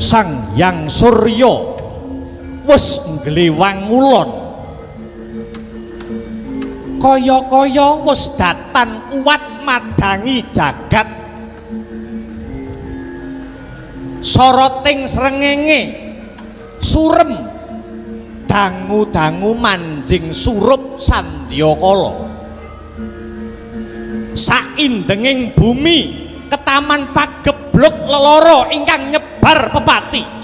Sang Hyang Surya wis ngliwang ngulon kaya-kaya wis datan kuat madangi jagat soroting srengenge surem dangu-dangu manjing surup sandyakala saindenging bumi ketaman pagebluk lelara ingkang nyebar pepati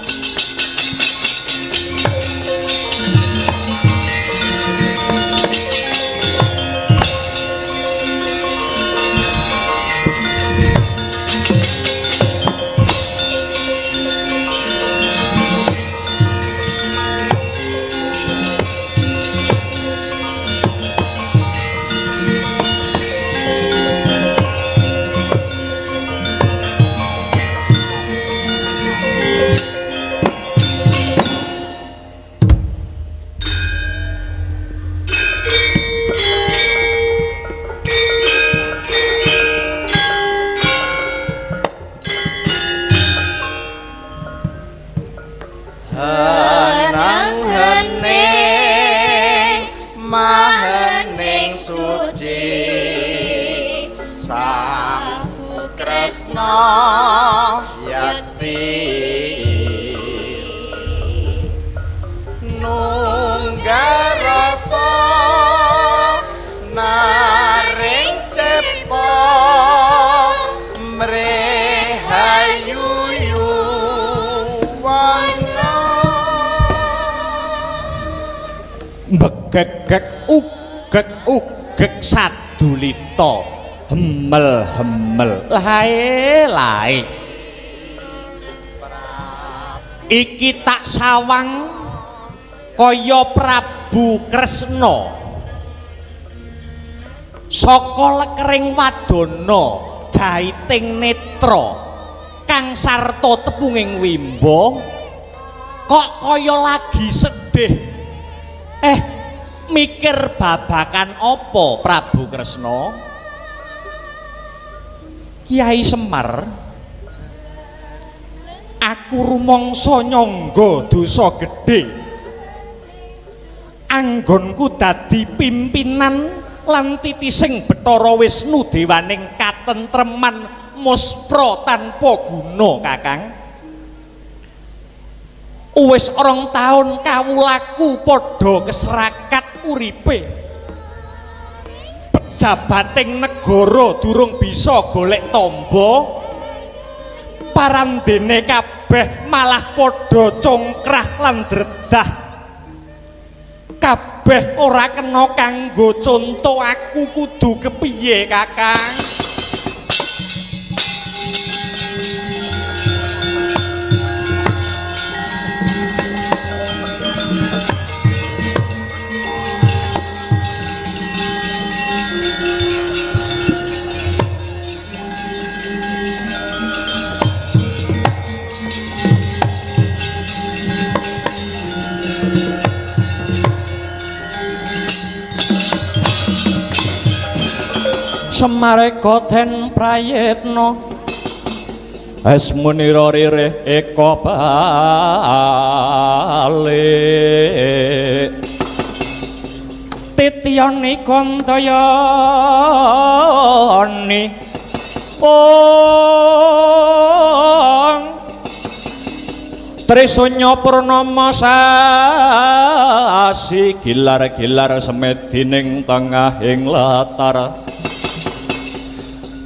ugek sadulita hemel-hemel lae iki tak sawang kaya Prabu Kresna saka lekering wadana jaiting netra kang sarta tepunging wimba kok kaya lagi sedih mikir babakan apa Prabu Kresna Kyai Semar aku rumangsa nyangga dosa gedhe anggonku dadi pimpinan lan titising Bathara Wisnu dewaning katentreman muspra tanpa guna Kakang wis 2 taun kawulaku padha keserakat uripe pejabating negara durung bisa golek tamba parandene kabeh malah padha congkrah lan dredah kabeh ora kena kanggo conto aku kudu kepiye Kakang Semareka den prayitna asmunira ririh eka balik tityani kantayani Trisunya purnama sasi gilar-gilar semedining tengahing latar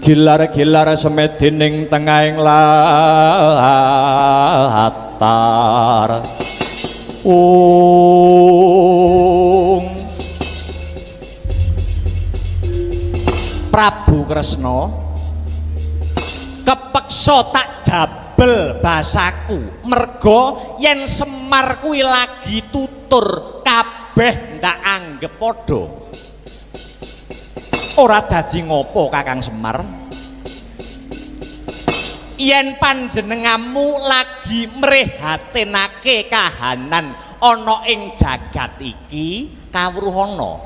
gilar-gilar semedining tengahing latar Prabu Kresna kepeksa tak jabel basaku merga yen Semar kuwi lagi tutur kabeh ndak anggep padha. Ora dadi ngopo Kakang Semar? Yen panjenenganmu lagi mrehatenake kahanan ana ing jagat iki kawruhana.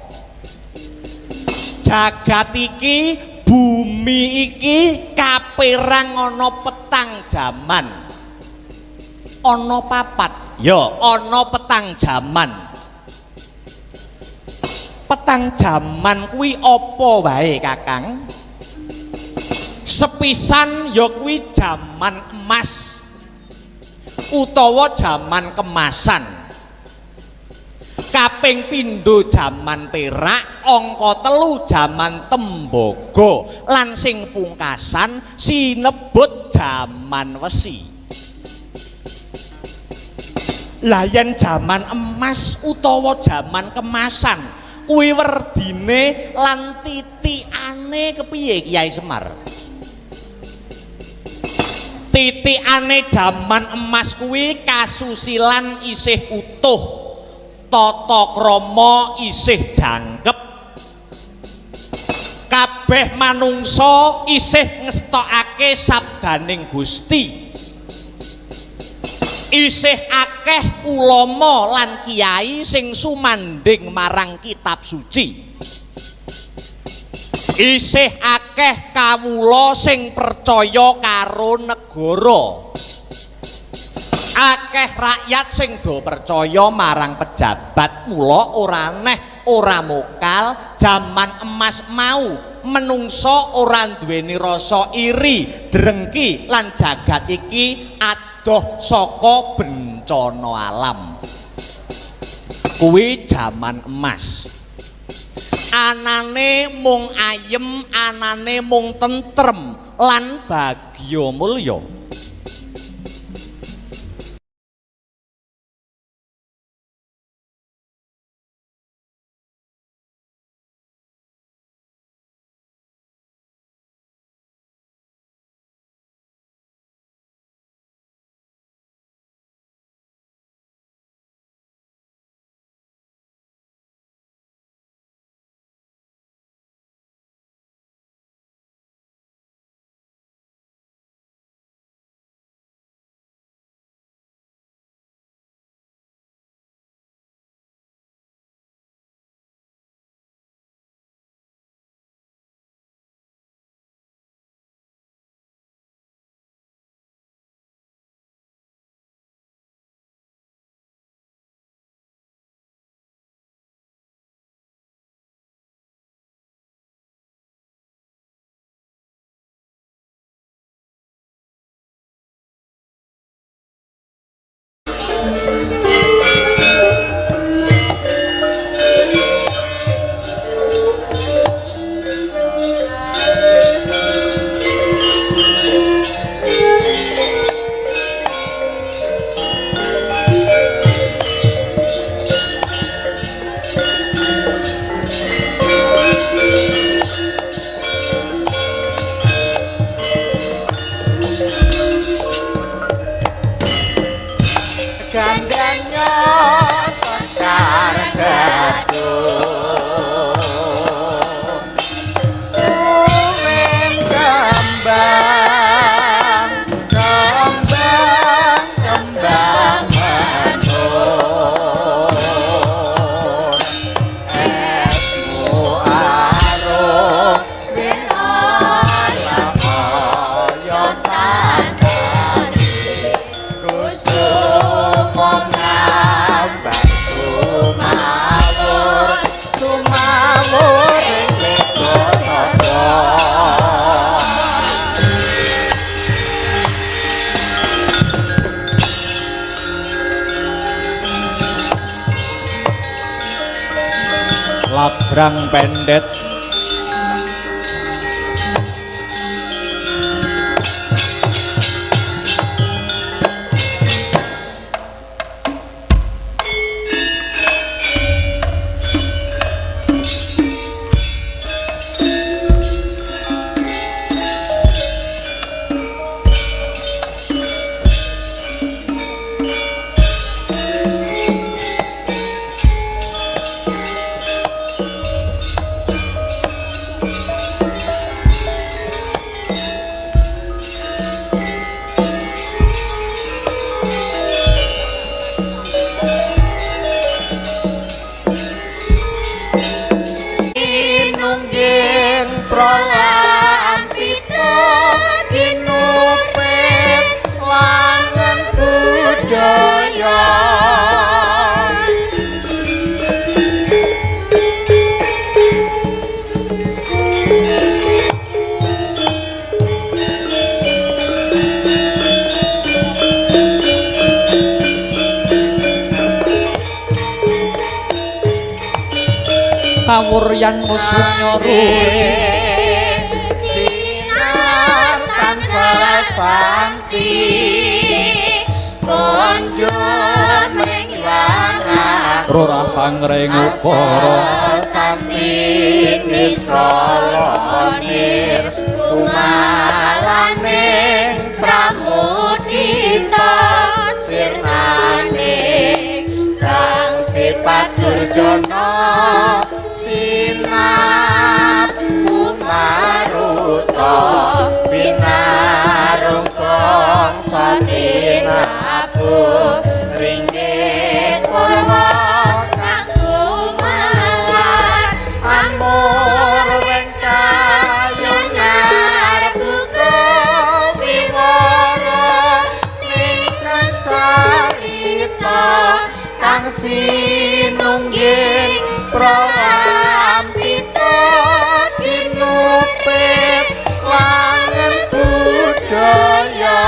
Jagat iki bumi iki kaperang ana petang jaman. ana papat ya ana petang jaman. Petang jaman kuwi apa wae Kakang? Sepisan ya kuwi jaman emas utawa jaman kemasan. Kaping pindho jaman perak, angka telu jaman tembaga, lan sing pungkasan sinebut jaman wesi. Lah yen jaman emas utawa jaman kemasan kuwi werdine lan titikane kepiye Kyai Semar? Titikane jaman emas kuwi kasusilan isih utuh, tata krama isih jangkep, kabeh manungsa isih ngestokake sabdaning Gusti, isih akeh ulama lan kiai sing sumanding marang kitab suci, isih akeh kawula sing percaya karo negara, akeh rakyat sing do percaya marang pejabat. Mula ora neh ora mokal jaman emas mau menungso ora duweni rasa iri, drengki lan jagat iki adoh saka bencana alam. Kuwi jaman emas. Anane mung ayem, anane mung tentrem lan bagya mulya. Ladrang pendet kawuryan musuhnya ruwe sinar tansah santi konjur menglangan rorah pangreng upara santi niskolonir kumalane pramudita sirnane kang sifat durjana sinap umaruta binarungkong satinabu ringgit purwa kanggo malar amur wengkayunar buka wiwara ning carita kang sinungging prawampita tinupit wangen budaya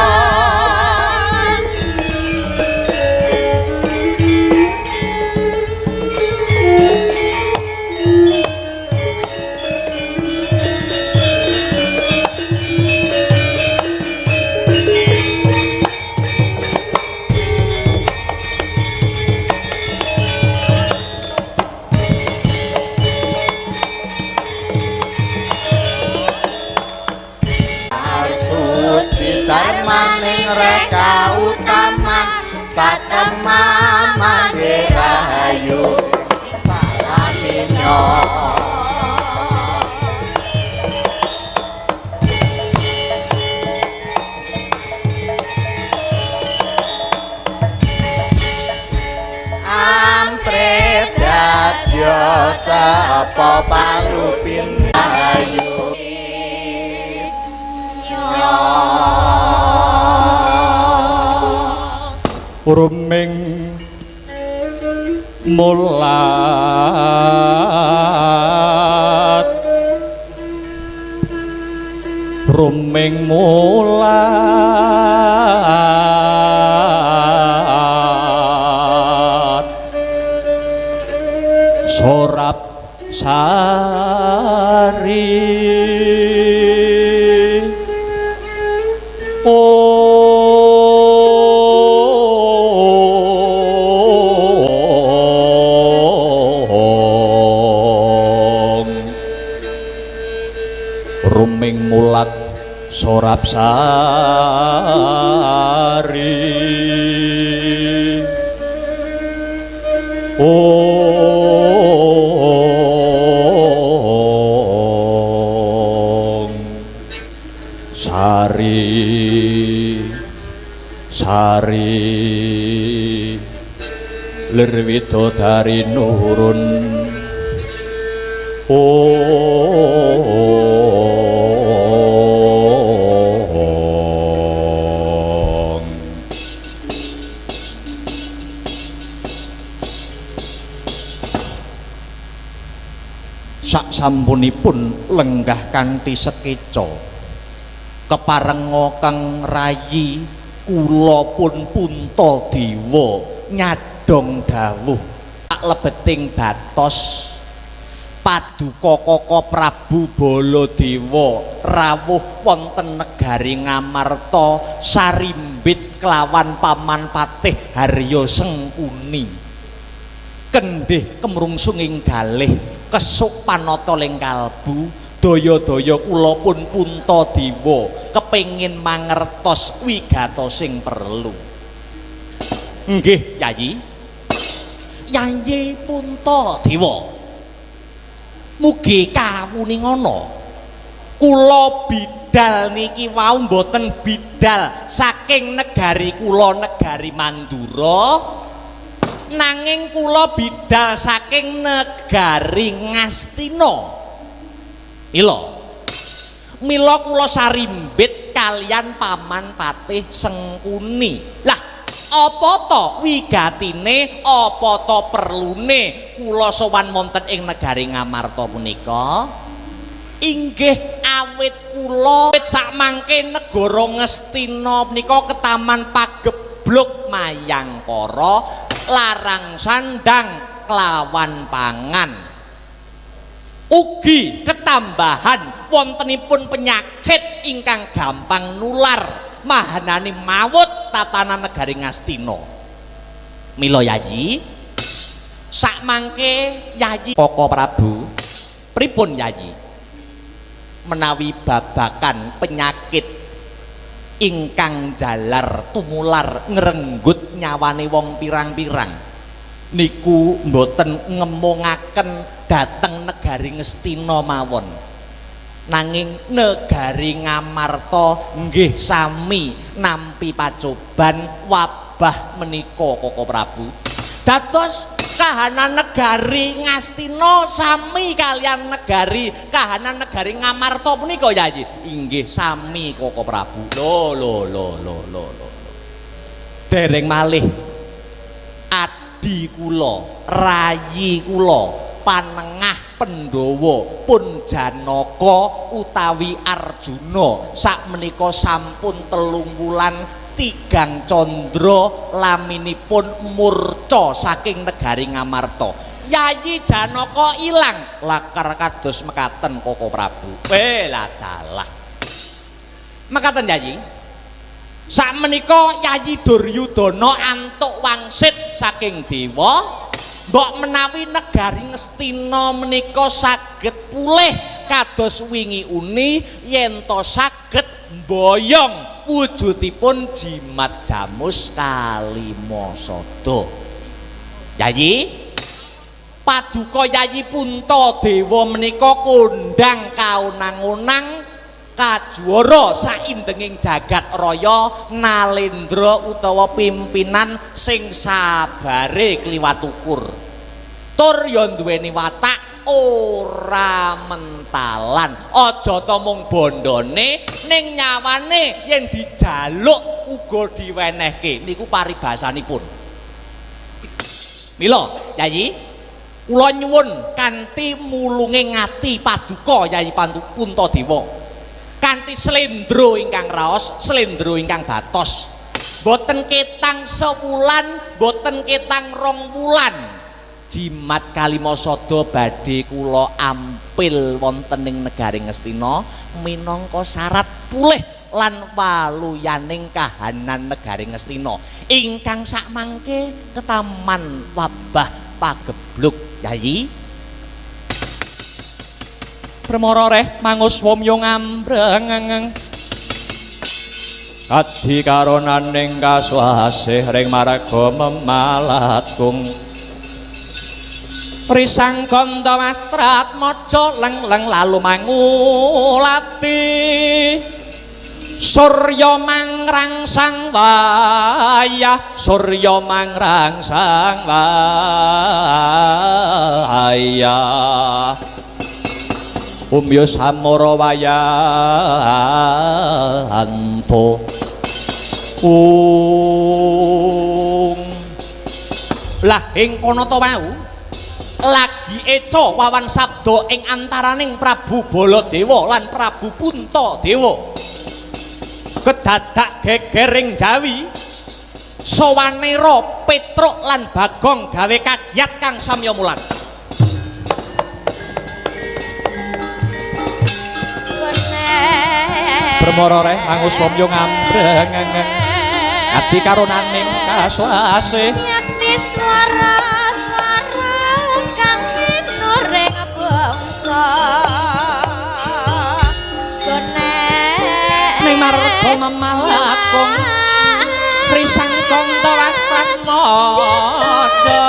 Darmaning reka utama satema mandirahayu salaminyo ampre dadya tapa palupin ayu ruming mulat ruming mulat sorap sari ruming mulat sorap sari sari sari lir widodari nurun sak sampunipun lenggah kanthi sekeca keparenga kang rayi kula pun Puntadewa nyadong dawuh sak lebeting batos paduka Kaka Prabu Baladewa rawuh wonten negari Ngamarta sarimbit kelawan Paman Patih Harya Sengkuni kendhih kemrungsunging galih kesuk panata ling kalbu daya-daya kula pun Puntadewa kepengin mangertos wigatosing perlu. Nggih, Yayi. Yayi Puntadewa. Mugi kawuningana. Kula bidal niki wau mboten bidal saking negari kula negari Mandura. Nanging kula bidal saking negari Ngastina. Mila kula sarimbit kalian Paman Patih Sengkuni. Lah, apa to wigatine, apa to perlune kula sowan wonten ing negari Ngamarta punika? Inggih awit kula sakmangke negara Ngastina punika ketaman pagebluk mayangkara larang sandang kelawan pangan Ugi ketambahan wontenipun penyakit ingkang gampang nular mahanani mawut tatanan negari Ngastina. Mila Yayi sakmangke Yayi Koko Prabu pripun Yayi menawi babakan penyakit ingkang jalar tumular ngrenggut nyawane wong pirang-pirang niku mboten ngemungaken dateng negari Ngastina mawon, nanging negari Ngamarta nggih sami nampi pacoban wabah menika Koko Prabu. Dados kahanan negari Ngastina sami kalian kahanan negari Ngamarta punika Yayi inggih sami Koko Prabu. Lho. Dereng malih adi kula, rayi kula, panengah Pandhawa pun Janaka utawi Arjuna sakmenika sampun 3 wulan 3 candra laminipun murca saking negari Ngamarta. Yayi Janaka ilang lakar kados mekaten Koko Prabu. Lah dalah. Mekaten Yayi. Sakmenika Yayi Duryudana antuk wangsit saking dewa, mbok menawi negari Ngastina menika saged pulih kados wingi uni yen to saged mboyong wujudipun jimat jamus Kalimasada. Yayi paduka Yayi Puntadewa menika kondhang kaunang-unang kajuara saindenging jagat raya Nalendra utawa pimpinan sing sabare kliwat ukur tur ya duweni watak ora mentalan, aja ta mung bondone ning nyawane yen dijaluk uga diwenehke niku paribasanipun. Mila Yayi kula nyuwun kanthi mulunge ngati paduka Yayi Puntadewa kanthi slendro ingkang raos, slendro ingkang batos, boten ketang sewulan, boten ketang 2 wulan jimat Kalimasada badhe kula ampil wonten ing negari Ngastina minangka syarat pulih lan waluyaning kahanan negari Ngastina ingkang sakmangke ketaman wabah pagebluk. Yayi Premara reh mangus wamya ngambreng adi karonaning kaswasih ring marga memalatgung risang ganda wastrat maca leng-leng lalu mangulati surya mangrangsang wayah surya mangrangsang wayah Umya samara wayanto lah ing kono to wau lagi eca wawan sabda ing antaraning Prabu Baladewa lan Prabu Puntadewa kedadak gegering Jawi Sawanera Petruk lan Bagong gawe kagiat kang samya mulan. Premara reh mangus wamya ngambreng ati karonaning kaswasih yakti swara kang sinuring bangsa gone ning marga memalakung prisang kanta wastrat maca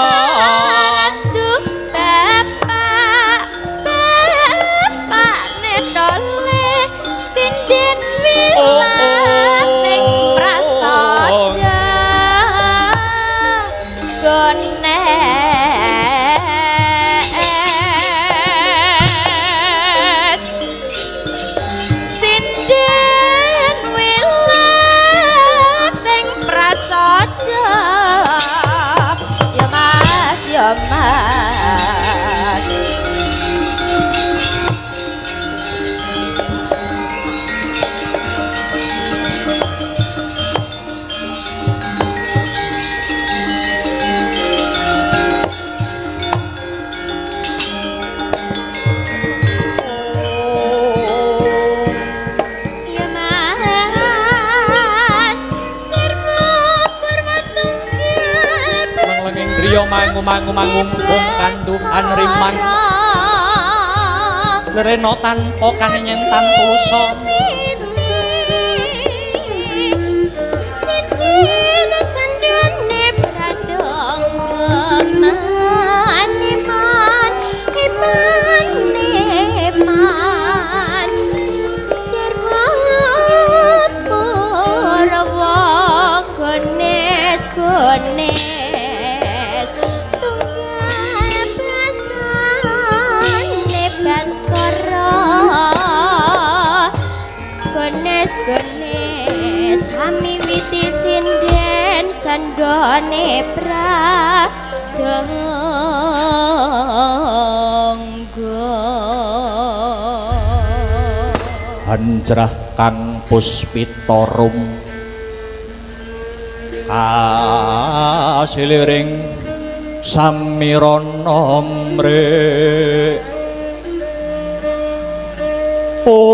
mangu-mangumpung kanduhan rimang lerena tanpa kanyentan tulsa Gones tunggal prasan nebas kara gones hami witi sinden sandone pradangga hanjrah kang puspitorum kasiliring samirana mrek om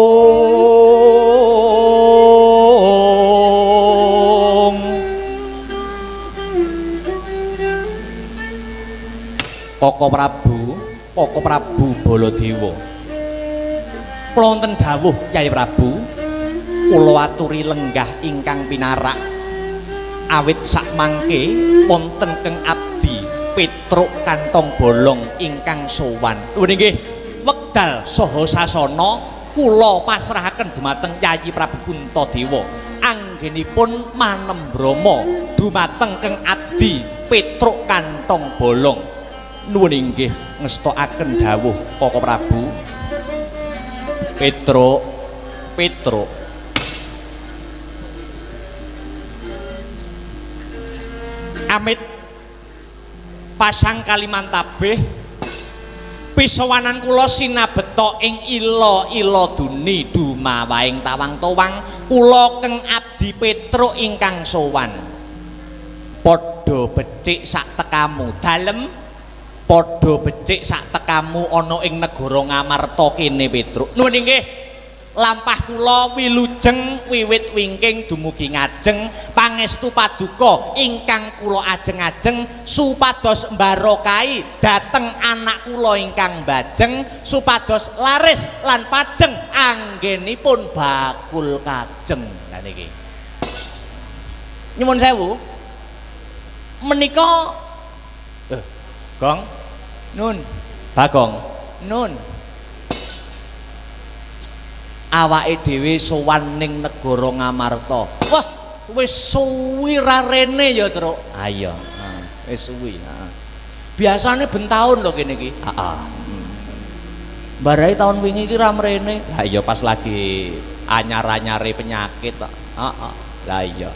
Koko Prabu Baladewa kula wonten dawuh Yai Prabu kula aturi lenggah ingkang pinarak awit sak mangke wonten keng abdi Petruk kantong bolong ingkang sowan. Lho nggih, wekdal saha sasana kula pasrahaken dumateng Yayi Prabu Puntadewa. Anggenipun manembrama dumateng keng abdi Petruk kantong bolong. Nuwun inggih ngestokaken dawuh Koko Prabu. Petruk amit pasang Kalimantabeh pisawanan kula sinabeta ing ila-ila duni dumawaing tawang towang kula keng abdi Petruk ingkang sowan padha becik sak tekamu dalem padha becik sak tekamu ana ing negara Ngamarta kene Petruk. Nuwun inggih lampah kula wilujeng wiwit wingking dumugi ngajeng pangestu paduka ingkang kula ajeng-ajeng supados mbarokahi dhateng anak kula ingkang bajeng supados laris lan pajeng anggenipun bakul kajeng. Lah niki nyuwun sewu menika Gong nun Bagong nun awake dhewe sowan ning negara Ngamarta. Wah, wis suwi ra rene ya, Truk. Ha iya, wis suwi. Biasane ben taun lho kene iki. Heeh. Barai tahun wingi iki ra mrene. Ha iya pas lagi anyar-anyare penyakit kok. Heeh. Lah iya.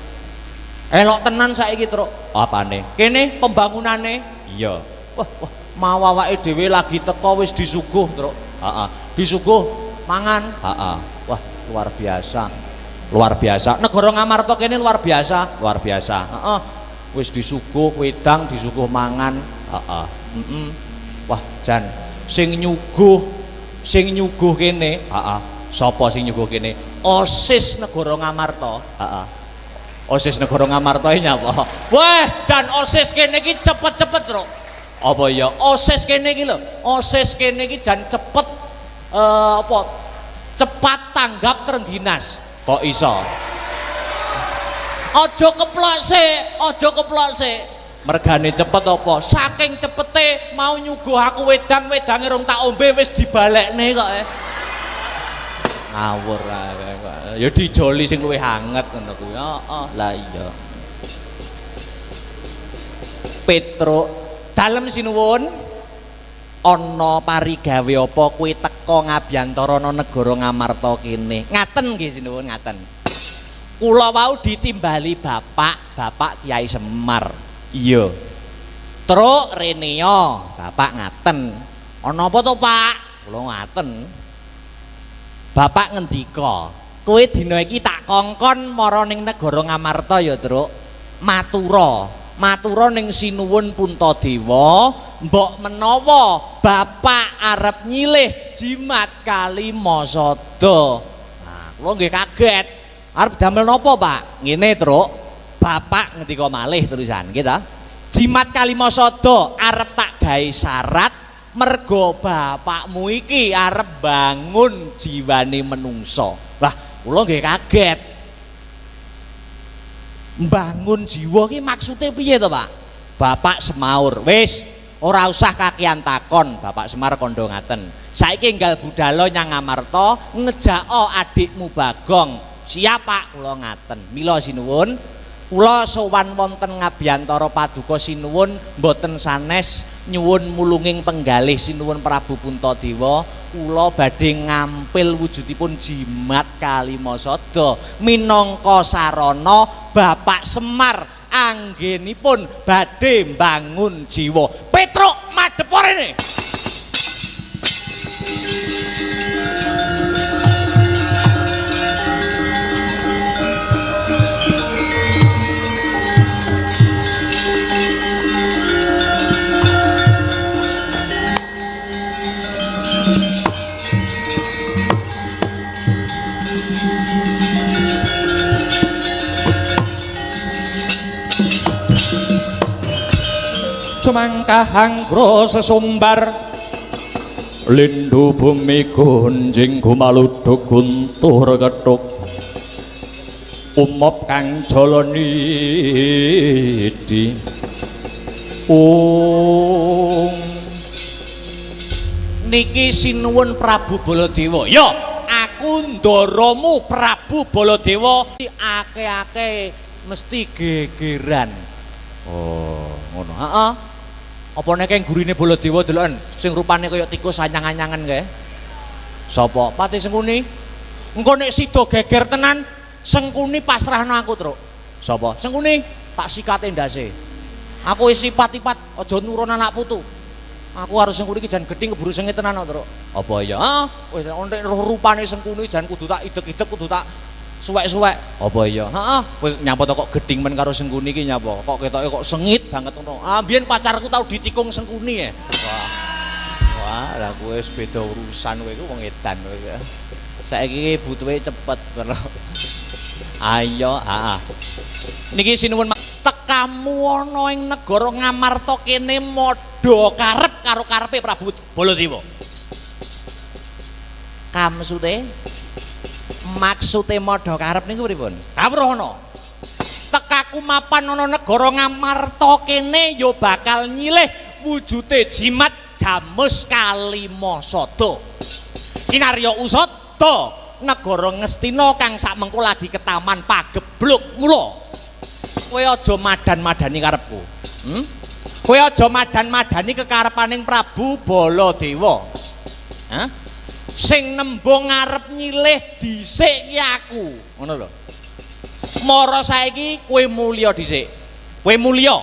Elok tenan saiki, Truk. Apane? Kene pembangunane. Iya. Wah, mau awake dhewe lagi teko wis disuguh, Truk. Heeh. Disuguh mangan. Wah luar biasa negara Ngamarta kene luar biasa wis disuguh wedang disuguh mangan. Wah jan sing nyuguh kene sapa sing nyuguh kene OSIS negara Ngamarta. OSIS negara Ngamarta iki nyapa? Wah jan OSIS kene iki cepet-cepet Truk. Apa ya OSIS kene iki lho OSIS kene iki jan cepet cepat tanggap Trengginas. Kok iso? Aja keplok sik. Mergane cepet apa? Saking cepete mau nyuguh aku wedange rong tak ombe wis dibalekne kok. Ngawur ae kok. Ya dijoli sing luwih anget ngono kuwi. Heeh, lah iya. Petruk dalem sinuwun. Ana parigawe apa kowe teka ngabyantara negara Ngamarta kene? Ngaten nggih sinuwun ngaten. Kula wau ditimbali Bapak Kyai Semar. Iya. Truk Reneo, Bapak ngaten. Ana apa to, Pak? Kula ngaten. Bapak ngendika, kowe dina iki tak kongkon mara ning negara Ngamarta ya, Truk. Matura ning sinuwun Puntadewa, mbok menawa Bapak arep nyilih jimat Kalimasada. Nah, kula nggih kaget. Arep damel napa, Pak? Ngene, Truk. Bapak ngendika malih terusan, nggih ta? Jimat Kalimasada arep tak gawe syarat mergo bapakmu iki arep bangun jiwane menungso. Lah, kula nggih kaget. Bangun jiwa ki maksude piye to, Pak? Bapak semaur, wis ora usah kakean takon. Bapak Semar kandha ngaten. Saiki enggal budhalo Nyang Amarta ngejako adikmu Bagong. Siap, Pak, kula ngaten. Mila sinuwun, kula sowan wonten Ngabiyantara Paduka sinuwun mboten sanes nyuwun mulunging penggalih sinuwun Prabu Puntadewa. Kula badhe ngampil wujudipun jimat Kalimasada minangka sarana Bapak Semar anggenipun badhe mbangun jiwa. Petruk madhep rene. Semangka hangkro sesumbar lindu bumi gunjing gumaluduk guntur getuk umop kang joloni di niki sinuwun Prabu Baladewa. Ya, aku ndoromu Prabu Baladewa ake-ake mesti gegeran. Oh, ngono. Heeh. Apa nek keng gurine Baladewa deloken sing rupane kaya tikus anyang-anyangan kae? Sapa? Pati Sengkuni. Engko nek sida geger tenan, Sengkuni pasrahno aku, Truk. Sapa? Sengkuni, tak sikate ndase. Aku wis sipat-ipat aja nurun anak putu. Aku harus Sengkuni iki jan gedhi keburu sengit tenan, Truk. Apa ya? Heeh. Wis nek rupane Sengkuni jan kudu tak idek-idek, kudu tak suwek-suwek. Apa iya? Heeh, kowe nyapa kok gedhing men karo Sengkuni iki nyapa? Kok ketoke kok sengit banget ngono. Ah, biyen pacarku tau ditikung Sengkuni ya. Wah. Wah, lah kowe wis beda urusan kowe iku wong edan kowe. Saiki butuhe cepet ngono. Ayo, heeh. Niki sinuwun tekamu ana ing negara Ngamarta kene modho karep karo karepe Prabu Baladewa. Kamsute maksude modho karep niku pripun? Kawruhana. Tekaku mapan ana negara Ngamarta kene ya bakal nyilih wujude jimat Jamus Kalimasada. Kinarya usada negara Ngastina kang sakmengko lagi ketaman pagebluk. Mula kowe aja madan-madani karepku. Kowe aja madan-madani kekarepaning Prabu Baladewa. Hah? Sing nembung ngarep nyilih dhisik ki aku, ngono lho. Mara saiki kowe mulya dhisik. Kowe mulya.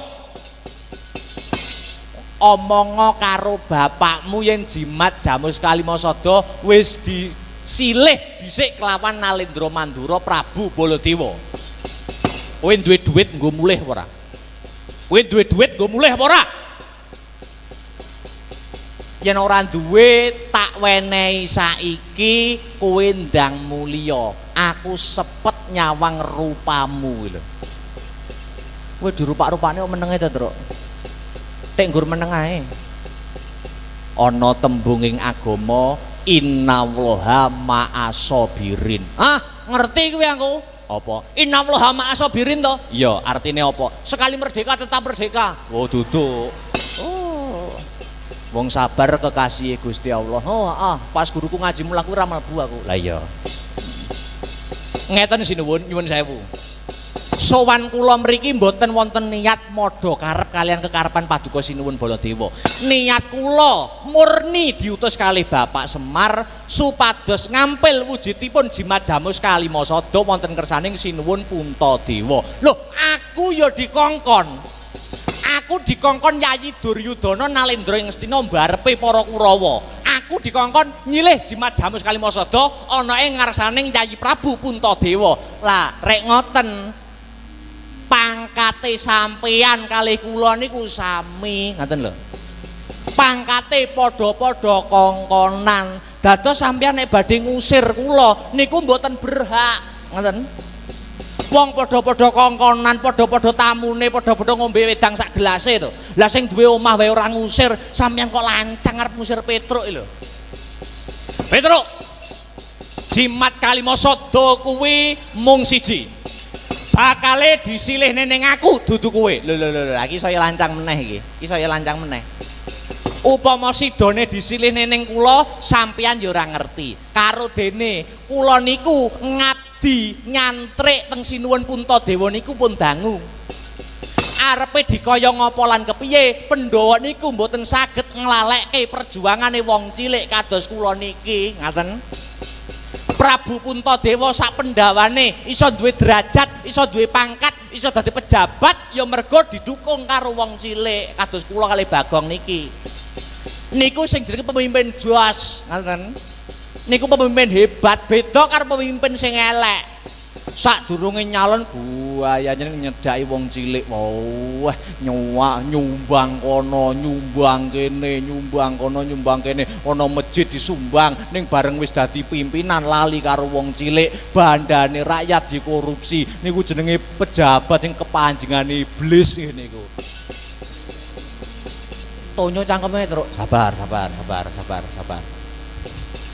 Omonga karo bapakmu yen jimat Jamus Kalimasada wis disilih dhisik kelawan Nalendra Mandura Prabu Baladewa. Kowe duwe dhuwit nggo mulih apa ora? Kowe duwe dhuwit nggo mulih apa ora? Yen ora duwe tak wenehi saiki kowe ndang mulya. Aku sepet nyawang rupamu lho. Kowe dirupak-rupane kok menenge to, Truk? Tek nggur meneng ae. Ana tembung ing agama innallaha ma'asabirin. Ah, ngerti kowe aku? Apa? Innallaha ma'asabirin to? Iya, artine apa? Sekali merdeka tetap merdeka. Oh, duduk. Wong sabar kekasih Gusti Allah. Oh, pas guruku ngaji mulaku ra mlebu aku. Lah iya. Ngeten sinuwun, nyuwun sewu. Sowan kula mriki mboten wonten niat modho karep kalian kekarepan Paduka Sinuwun Baladewa. Niat kula murni diutus kalih Bapak Semar supados ngampil wujudipun jimat Jamus Kalimasada wonten kersaning Sinuwun Puntadewa. Lho, aku ya dikongkon. Aku dikongkon Yayi Duryudana Nalendra ing Ngastina mbarepe para Kurawa. Aku dikongkon nyilih jimat Jamus Kalimasada ana ing ngarsaning Yayi Prabu Puntadewa. Lah, rek ngoten pangkate sampeyan kalih kula niku sami, ngoten lho. Pangkate padha-padha kongkonan. Dados sampeyan nek badhe ngusir kula niku mboten berhak, ngoten. Wong padha-padha kongkonan, padha-padha tamune, padha-padha ngombe wedang sak gelase to. Lah sing duwe omah wae ora ngusir, sampeyan kok lancang arep ngusir Petruk lho. Petruk. Jimat Kalimasada kuwi mung siji. Bakale disilih ning aku dudu kowe. Lho iki saya lancang meneh iki. Iki saya lancang meneh. Upama sidone disilih ning kula, sampeyan ya ora ngerti. Karo dene kula niku ngabdi nyantrik teng Sinuwun Puntadewa niku pun dangu. Arepe dikaya ngapa lan kepiye, Pandhawa niku mboten saged nglalekke perjuangane wong cilik kados kula niki, ngaten. Prabu Puntadewa sak pendawane iso duwe derajat, iso duwe pangkat, iso dadi pejabat ya mergo didukung karo wong cilik kados kula kali Bagong niki. Niku sing jenenge pemimpin jos, ngaten. Niku pemimpin hebat, beda karo pemimpin sing elek. Sadurunge nyalon guayane nyedaki wong cilik wah nyuwak nyumbang kono nyumbang kene nyumbang kono nyumbang kene ana masjid disumbang ning bareng wis dadi pimpinan lali karo wong cilik bandane rakyat dikorupsi niku jenenge pejabat sing kepanjingane iblis niku. Tonyo cangkeme terus sabar.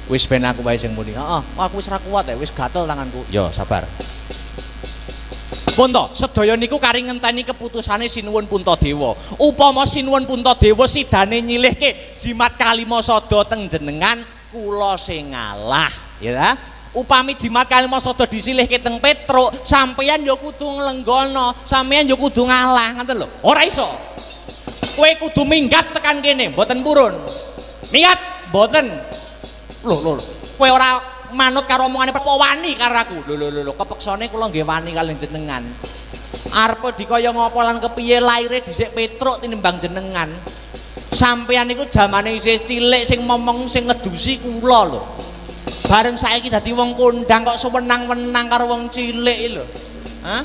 Wis ben aku wae sing muni. Heeh, aku wis ra kuat wis gatel tanganku. Ya, sabar. Punta, sedaya niku kari ngenteni keputusane Sinuwun Puntadewa. Upama Sinuwun Puntadewa sidane nyilihke jimat Kalimasada teng jenengan, kula sing ngalah, ya ta? Upami jimat Kalimasada disilihke teng Petruk, sampeyan ya kudu nglenggono, sampeyan ya kudu ngalah, ngoten lho. Ora iso. Kowe kudu minggat tekan kene, mboten purun. Minggat, mboten. Lho, kowe ora manut karo omongane Pak wani karo aku. Lho, kepeksane kula nggih wani kali jenengan. Arep dikaya ngapa lan kepiye laire dhisik Petruk tinimbang jenengan. Sampeyan niku jamane isih cilik sing momong sing ngedusi kula lho. Bareng saiki dadi wong kondang kok sewenang-wenang karo wong cilik lho. Hah?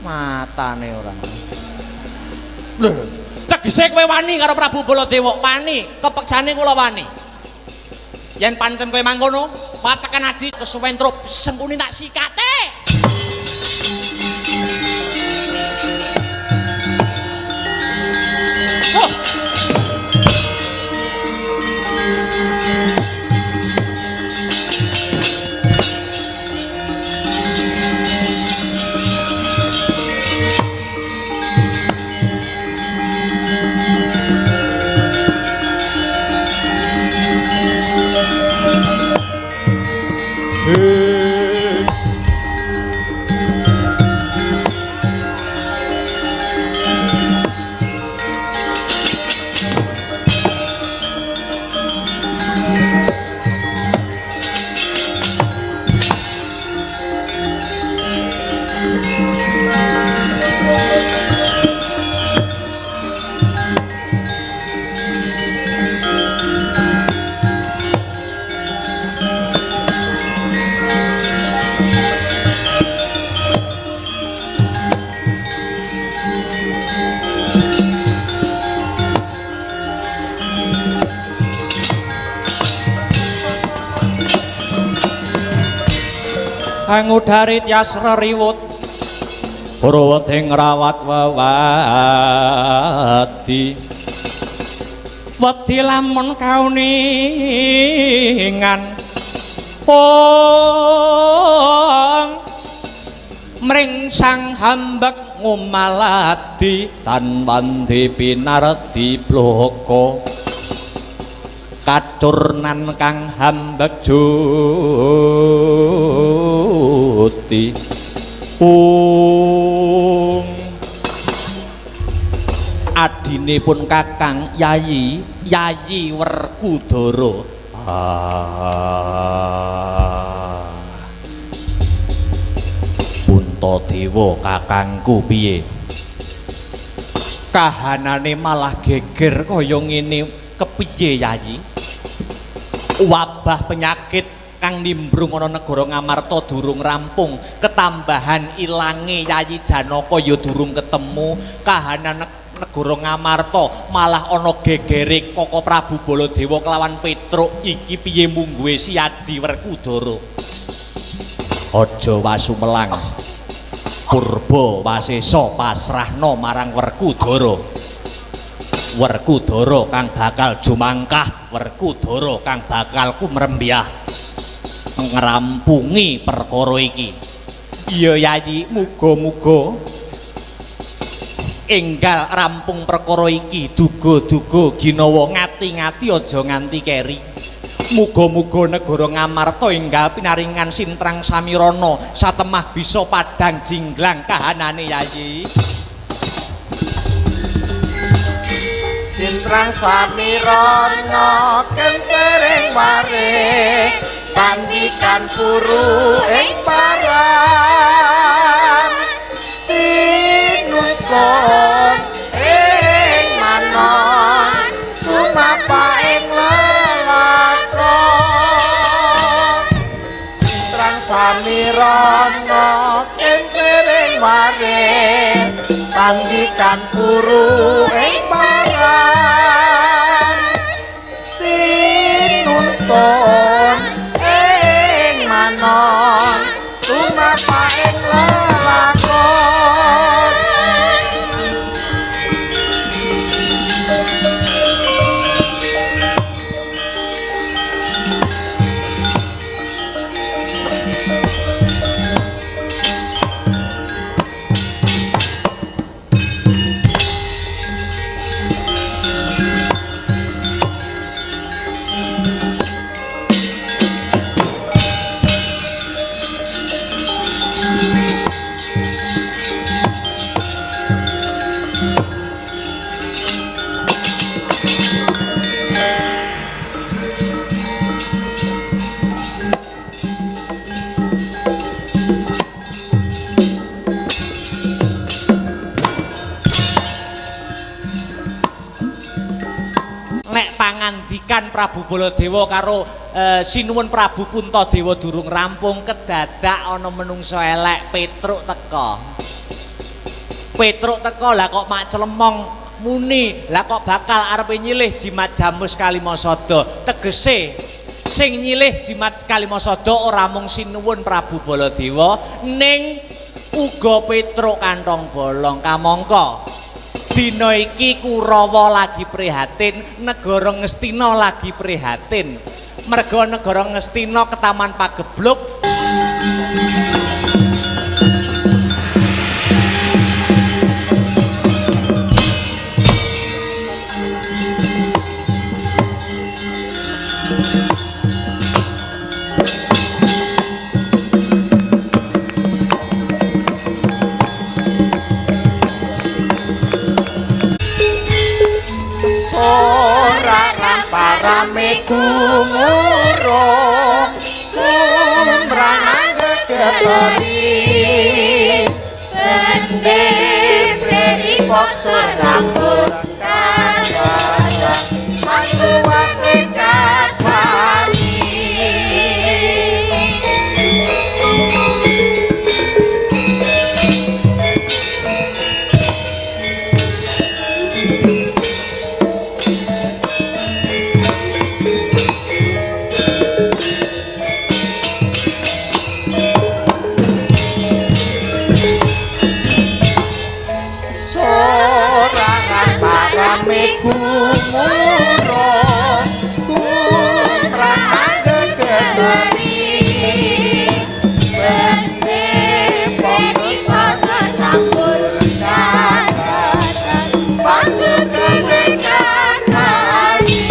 Matane ora. Lho, tegese kowe wani karo Prabu Baladewa, wani, kepeksane kula wani. Yen pancen kowe mangkono, patekan aji kesuwen truk sempuni tak sikate. Angudari tias reriwut Purweding ngrawat wewadi wedi lamun kauningan mring sang hambek ngumaladi tanwandi pinardi bloko kacurnan kang hambek juti adine pun kakang Yayi Werkudara Puntadewa kakangku piye kahanane malah geger kaya ngene kepiye Yayi wabah penyakit kang nimbrung ana negara Ngamarta durung rampung ketambahan ilange Yayi Janaka ya durung ketemu kahanan negara Ngamarta malah ana gegere Koko Prabu Baladewa kelawan Petruk iki piye mungguhe Siadi Werkudara aja wasu melang Purba Wasesa pasrahna marang Werkudara. Werkudara kang bakal jumangkah, Werkudara kang bakal kumrembyah ngrampungi perkara iki. Iya Yayi, muga-muga enggal rampung perkara iki, duga-duga ginawa ngati-ngati aja nganti keri. Muga-muga negara Ngamarta enggal pinaringan sintrang samirana satemah bisa padhang jinglang kahanane Yayi. Sintrang samirana kentering waring tandikan puru ing parang tinukon ing manon tumapa ing lelakon. Sintrang samirana kentering waring tandikan puru ing parang tinuntun ing manon tumapa ing lelakon. Pangandikan Prabu Baladewa karo sinuwun Prabu Puntadewa durung rampung, kedadak ana menungso elek Petruk teka. Petruk teka lah kok mak celemong muni, lah kok bakal arepe nyilih jimat Jamus Kalimasada. Tegese sing nyilih jimat Kalimasada ora mung sinuwun Prabu Baladewa ning uga Petruk kantong bolong. Kamangka dina iki Kurawa lagi prihatin, negara Ngastina lagi prihatin. Merga negara Ngastina ketaman pagebluk. Rame kumurung kumrang gegetori bende beri bokso rambut kaya mantuan dekat kami. Rame kumurung kumrang gegetori bende beri bokso rambut kaya mantuan dekat kami.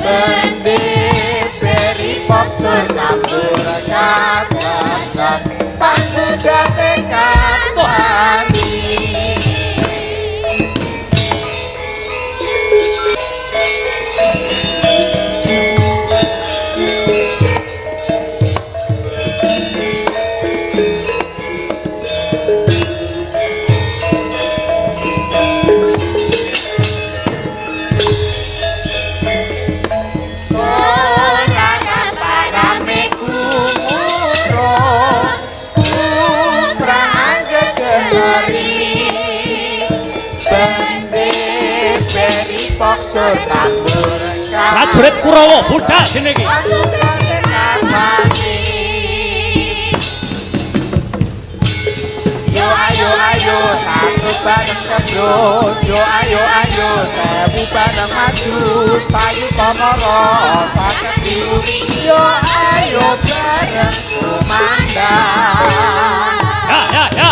bende beri popsur tambur katetet panggugane kampani. Prajurit Kurawa budal dene iki. Yo ayo ayo satu bareng kedrut, yo ayo ayo sewu bareng maju, sayu tomoro sakit diuri, yo ayo bareng kumandang. Ya. Yo.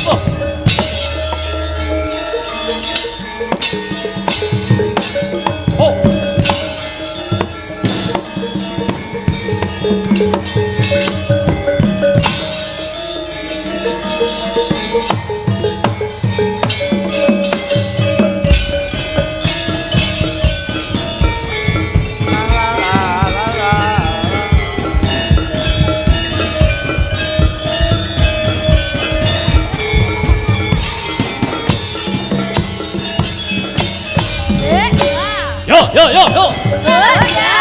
Stop. Ya.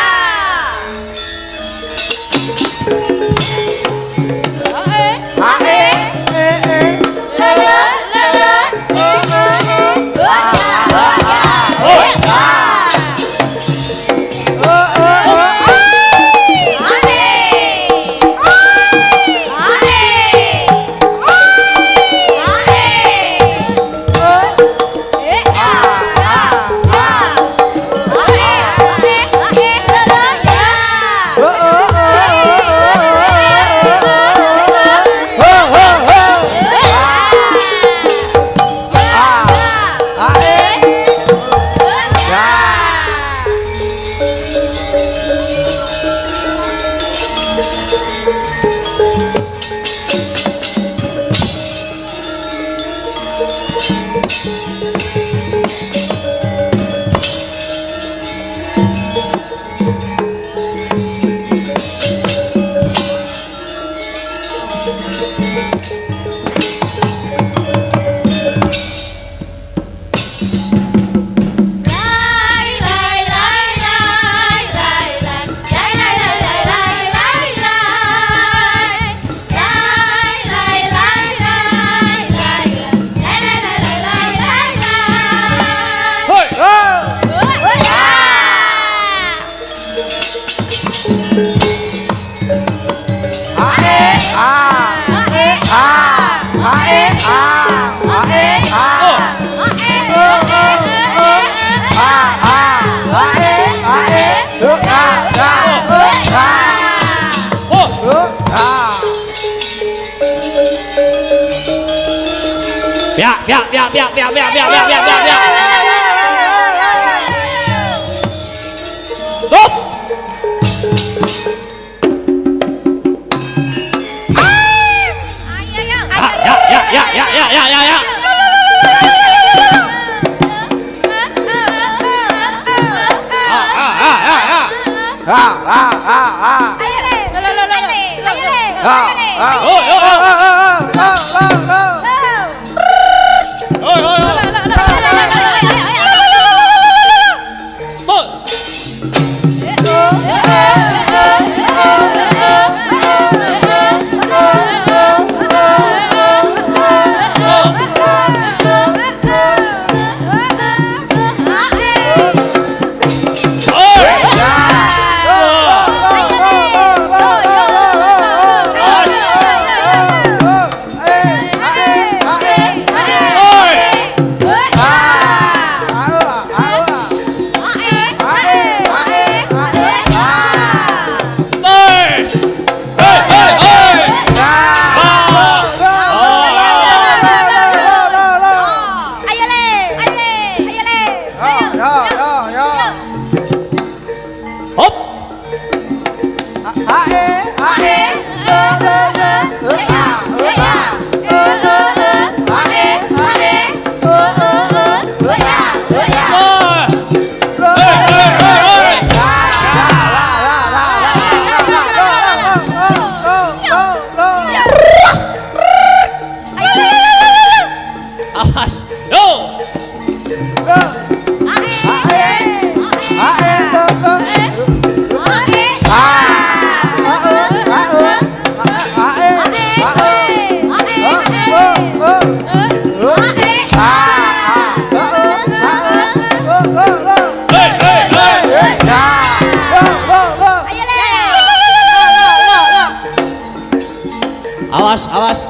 Awas, awas.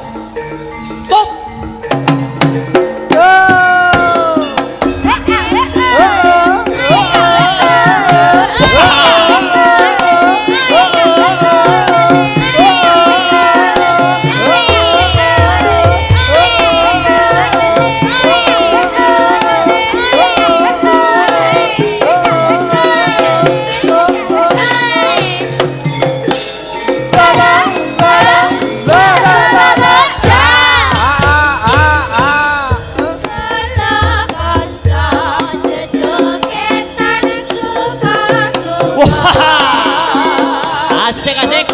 Stop. Asik, asik.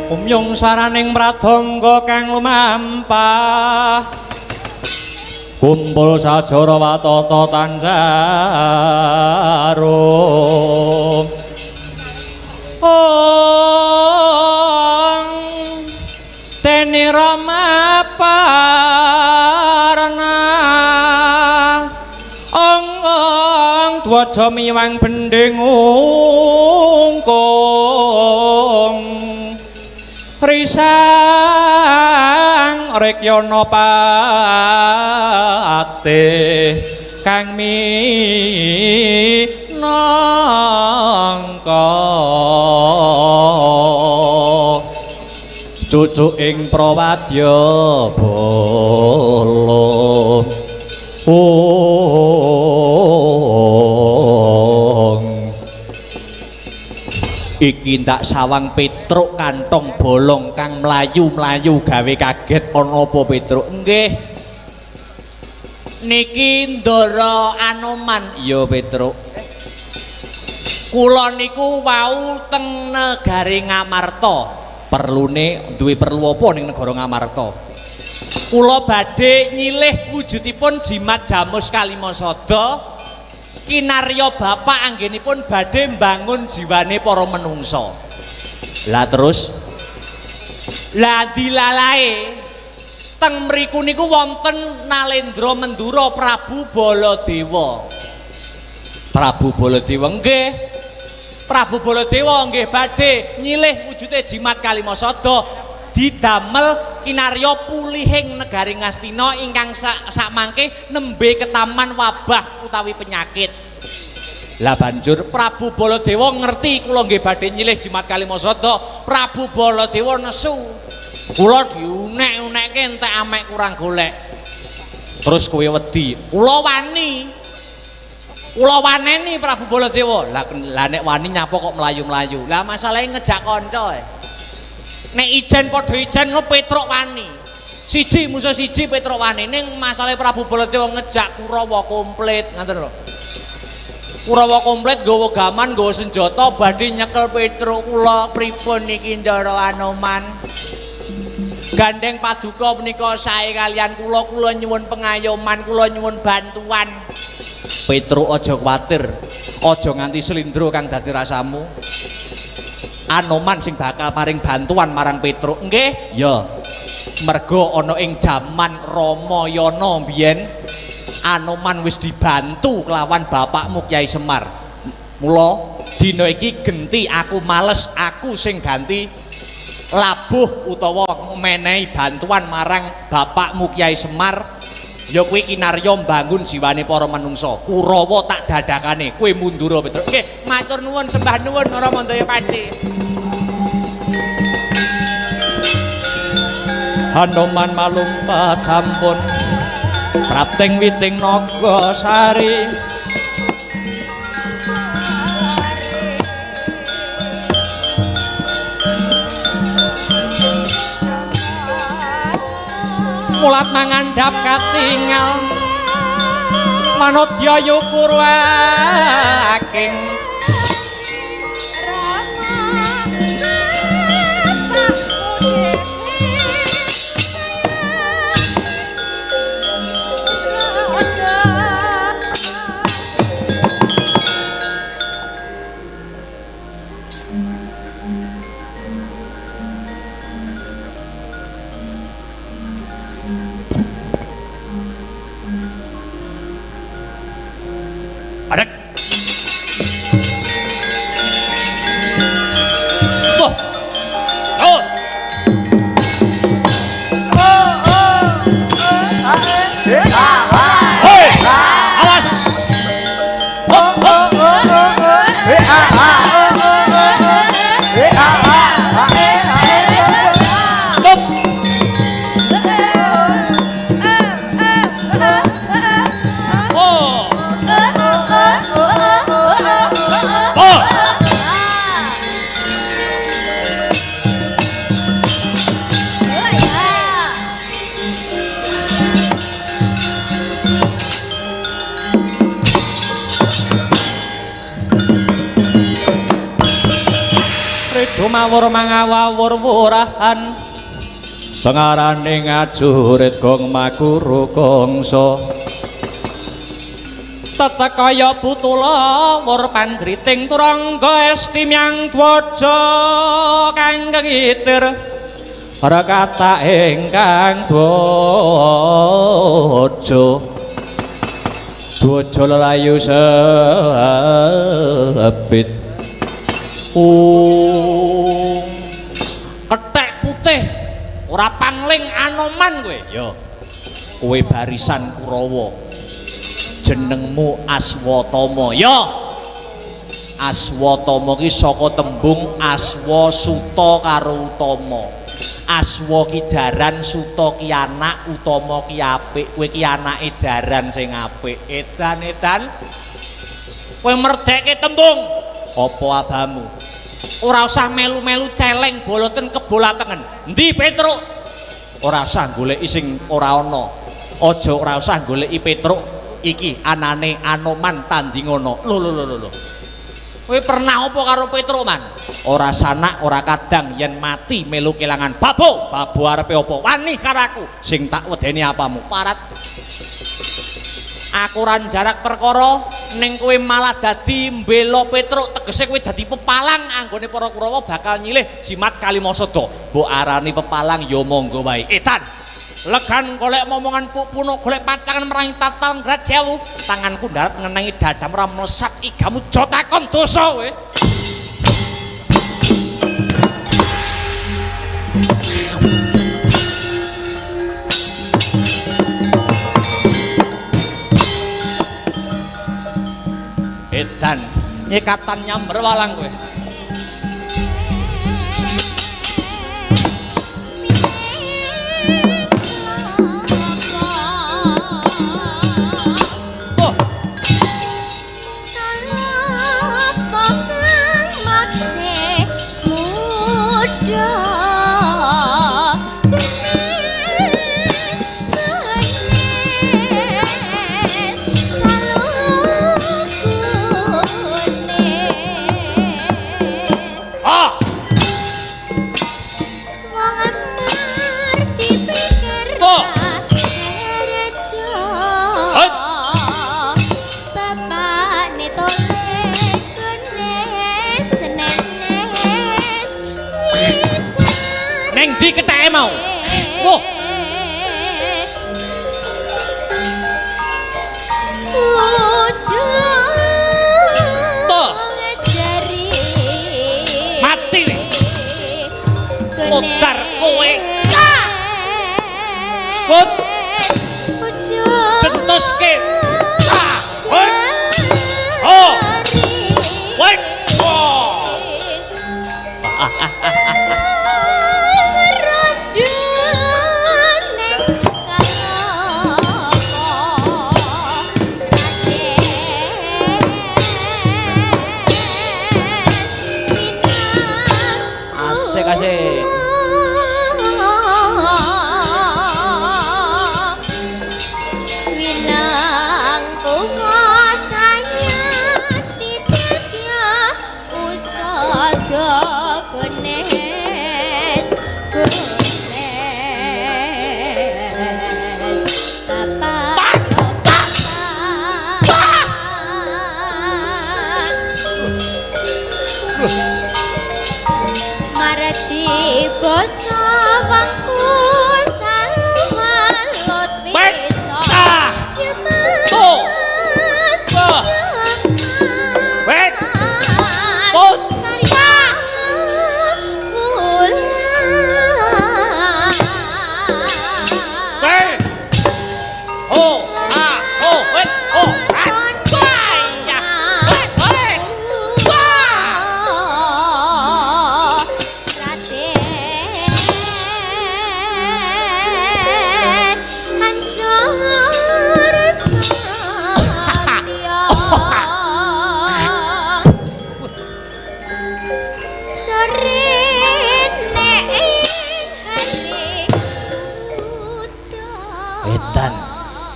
Umyung swaraning pradangga kang lumampah kumpul sajara watata tanjarum ong teni rama parna ong dwaja miwang bending ungkul Risang Rekyana Patih kang minangka cucuk ing Prawadya Bala iki ndak sawang Petruk kantong bolong kang mlayu-mlayu gawe kaget ana apa Petruk? Nggih. Niki Ndara Anoman. Ya Petruk. Kula niku wau teng negari Ngamarta. Perlune duwe perlu apa ning negara Ngamarta? Kula badhe nyilih wujudipun jimat Jamus Kalimasada. Kinarya bapak anggenipun badhe mbangun jiwane para menungsa. Lah terus dilalae teng mriku niku wonten Nalendra Mendura Prabu Baladewa. Prabu Baladewa nggih. Prabu Baladewa nggih badhe nyilih wujude jimat Kalimasada didamel kinarya pulihing negari Ngastina ingkang sakmangke nembe ketaman wabah utawi penyakit. Lah banjur Prabu Baladewa ngerti kula nggih badhe nyilih jimat Kalimasada. Prabu Baladewa nesu. Kula diunek-unekke entek amek kurang golek. Terus kowe wedi, kula wani. Kula waneni Prabu Baladewa. Lah nek wani nyapa kok mlayu-mlayu. Lah masalahe ngejak kanca. Nek ijen padha ijen ngono Petruk wani. Siji musuh siji Petruk wani ning masalahe Prabu Baladewa ngejak Kurawa komplit ngoten lho. Kurawa komplit nggawa gaman, nggawa senjata badhe nyekel Petruk. Kula pripun niki Ndara Anoman? Gandeng paduka menika sae kalian kula nyuwun pengayoman, kula nyuwun bantuan. Petruk aja kuwatir. Aja nganti slindro kang dadi rasamu. Anoman sing bakal paring bantuan marang Petruk. Nggih? Ya. Merga ana ing jaman Ramayana biyen Anoman wis dibantu kelawan bapakmu Kyai Semar. Mula dina iki genti aku males, aku sing ganti labuh utawa menehi bantuan marang bapakmu Kyai Semar. Ya kuwi kinarya mbangun jiwane para manungsa. Kurawa tak dadakane, kowe mundur Petruk. Nggih, matur nuwun sembah nuwun Rama Mandaya Pati. Hanoman malumpat sampun prapting witing naga sari. Mulat mangandhap katingal manudya yukurwa aking Adek. Oh. Oh. Hei, awas. Dumawur mangawawur wurahan sengarane ngajurit gong makuru gongso tetekaya butula wur pandriting turangga estimyang dwaja kang kengitir rekata ingkang dwaja lelayu sebit kethek ora pangling Anoman kowe. Ya. Kowe barisan Kurawa. Jenengmu Aswatama. Ya. Aswatama ki saka tembung aswa suta karo utama. Aswa ki jaran, suta ki anak, utama ki apik. Kowe ki anake jaran sing apik. Edan. Kowe merdekke tembung. Apa abamu? Ora usah melu-melu celeng boloten kebolatengen. Endi Petruk? Ora usah goleki sing ora ana. Aja ora usah goleki Petruk. Iki anane Anoman tandingana. Lho. Kowe pernah apa karo Petruk, Man? Ora sanak, ora kadang yen mati melu kelangan babo. Babo arepe apa? Wani karo aku. Sing tak wedeni apamu? Parat. Aku ora jarak perkara ning kowe malah dadi mbela Petruk, tegese kowe dadi pepalang anggone para Kurawa bakal nyilih jimat Kalimasada. Mbok arani pepalang ya monggo wae. Edan. Legan golek momongan puk-puno golek pacangan merangi tatal ngrat jauh tanganku darat ngenengi dadam ora melesat igamu jotakon dosa kowe. Edan nyekatan nyamber walang kowe. Di ketake mau. Wah. Mati nih. Putar kowe. Put. Centuske. Oh. Wait. Oh. Kasih. Winang kuasanya tidaknya usaha kenes Marati basa bangku salwalut bisa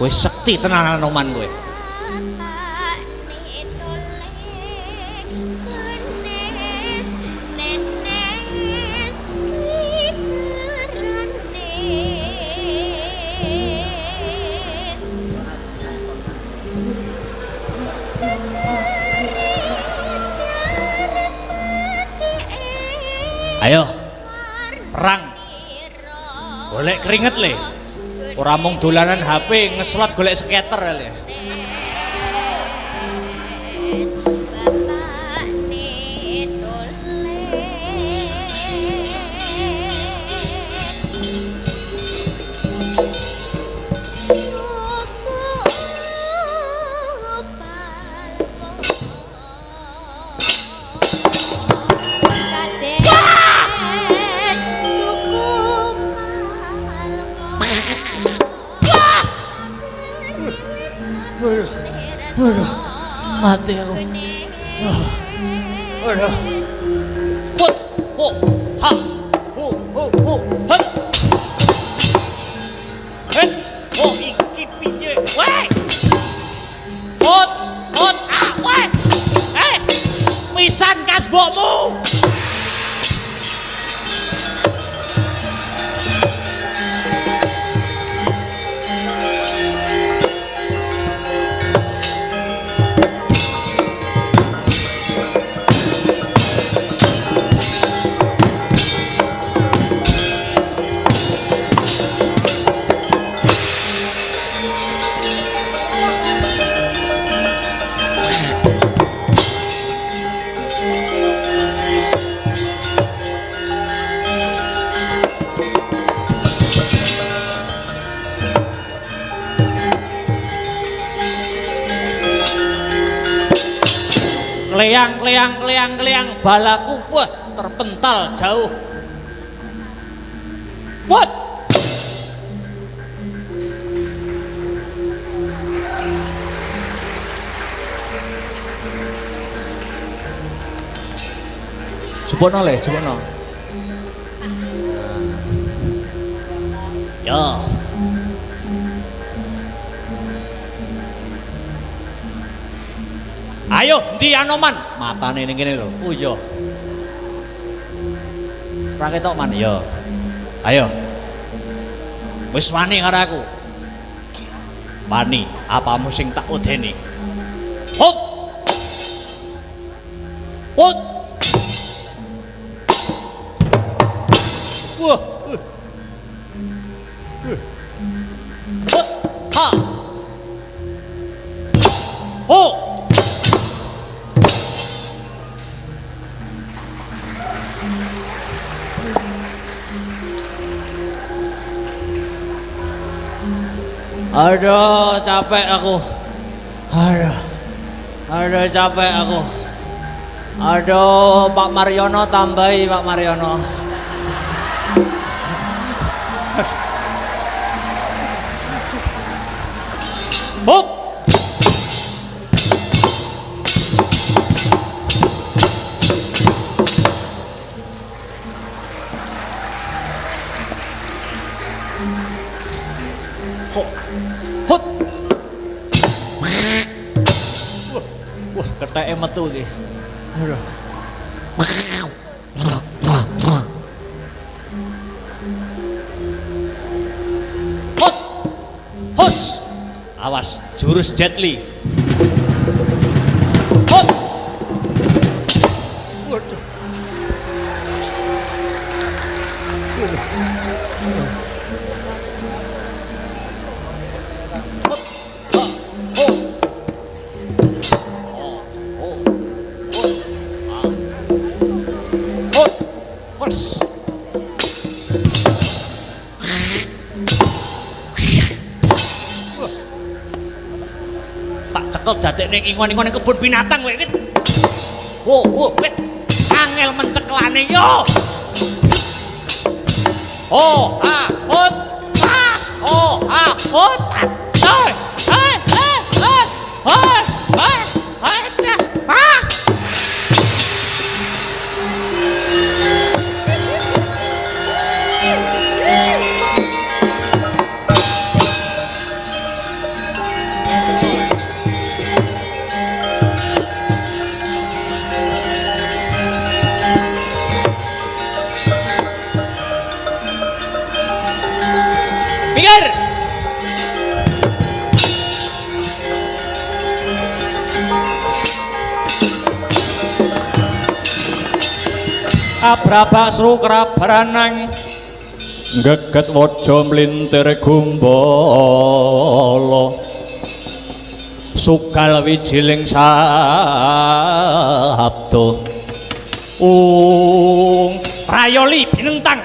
Wis sekti tenanan Anoman kowe. Ayo, perang. Golek keringet le. Ora mung dolanan HP ngeslot golek skater le. Mati aku. Aduh. Put, ha, het. Het, iki piye? Weh. Put, weh. Pisan kas mbokmu. Kleang, balaku wah terpental jauh. What? Coba le. Yo. Ayo, ndi Anoman? Matane ning kene lho. Oh iya. Ora ketok man ya. Ayo. Wis wani karo aku. Wani, apamu sing tak udeni? Hop. Hop. Wah. Hop. Ha. Ho. Aduh, capek aku. Aduh, capek aku. Aduh, Pak Mariono tambahi, Pak Mariono. Hop. Hut. Wah, keteke metu iki. Aduh. Hut. Hus. Awas, jurus Jet Li. Hut. Waduh. Tak cekel dadek ning ingon-ingon kebun binatang kowe iki. Wit. Angel menceklane yo. Hut. Hut. Minggir. Abrabak seru kerabaranang geget waja mlintir gumbala sukal wijiling sabdo Prayoli binentang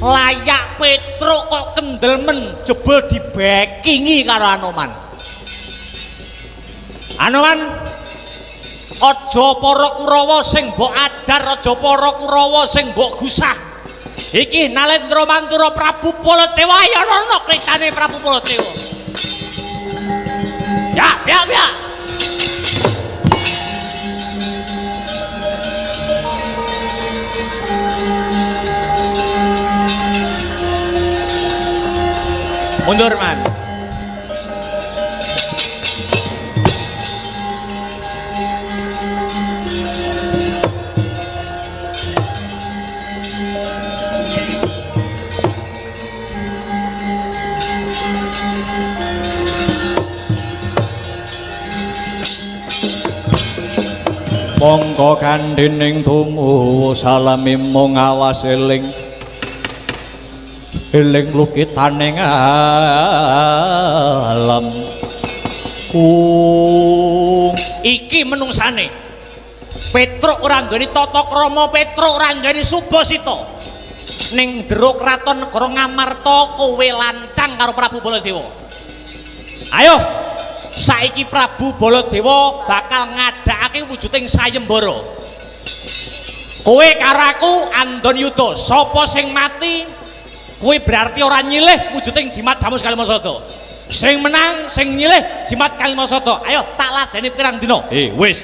layak Petruk kok kendelmen jebul dibekingi karo Anoman. Aja para Kurawa sing mbok ajar, aja para Kurawa sing mbok gusah. Iki Nalendra Mantura Prabu Baladewa ya ana kritane Prabu Baladewa. Ya. Mundur, Man. Mongko kandhening tumuwu salami mung awas eling lukitaning alam Iki menungsane Petruk ora nduweni tata krama, Petruk ora nduweni subasita. Ning jero kraton negara Ngamarta kowe lancang karo Prabu Baladewa. Ayo, saiki Prabu Baladewa bakal ngadakake wujuding sayembara. Kowe karo aku andon yuda, sapa sing mati kowe berarti ora nyilih wujuding jimat Jamus Kalimasada. Sing menang sing nyilih jimat Kalimasada. Ayo tak ladeni pirang dina. Wis.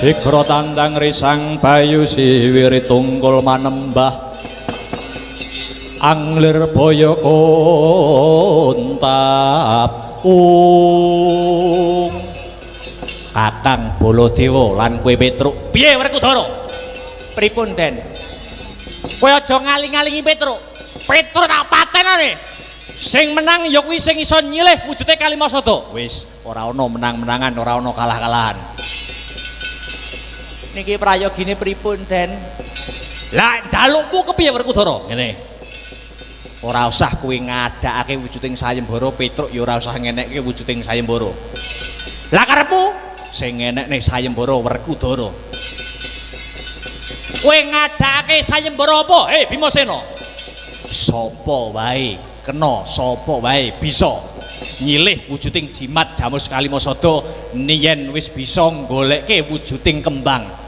Ikra tandang risang bayu siwiri tunggul manembah anglir boyo kontap Kakang Baladewa lan kowe Petruk. Piye Werkudara? Pripun Den? Kowe aja ngaling-alingi Petruk. Petruk tak patenane. Sing menang ya kuwi sing iso nyilih wujude Kalimasada. Wis, ora ana menang-menangan, ora ana kalah-kalahan. Niki prayogine pripun, Den? Lah jalukmu kepiye Werkudara? Ngene. Ora usah kowe ngadakake wujuding sayembara, Petruk ya ora usah ngenekke wujuding sayembara. Lah karepmu sing ngenekne sayembara Werkudara. Kowe ngadakake sayembara apa? Bimasena. Sapa wae kena, sapa wae bisa nyilih wujuding jimat Jamus Kalimasada yen wis bisa goleke wujuding kembang.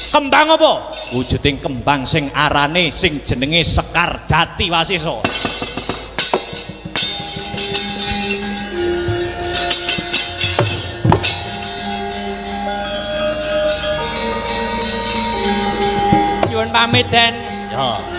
Kembang apa? Wujuding kembang sing arane sing jenenge Sekar Jati Wasesa. Nyuwun pamit, Den. Ya.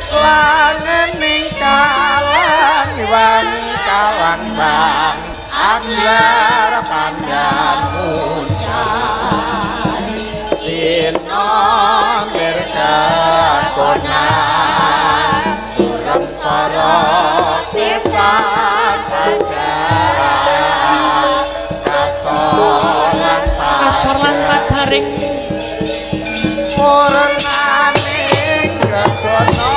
Langening kalang iwang kalang bang anggar pandan muncan dino berkekonan surem sorot tipan saja kasolan pacaring purnaning kekono.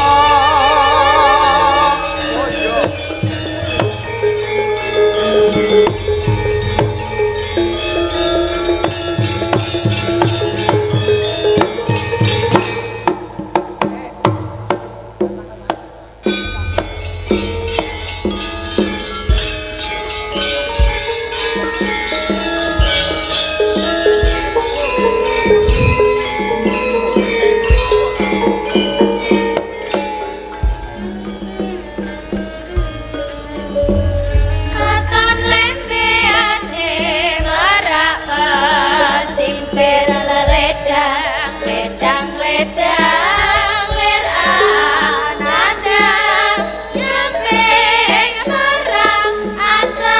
Nyempeng marang asa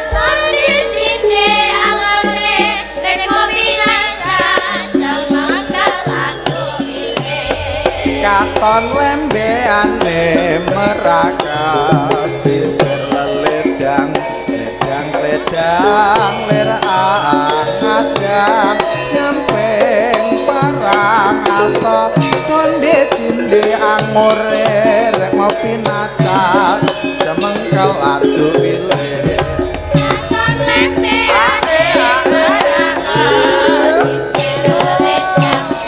sondir cine katon lembeane meraka sipir leledang ledang ledang lir adang nyamping parang asa sonde cinde angore rek ngopi natal jemengkel adu bilih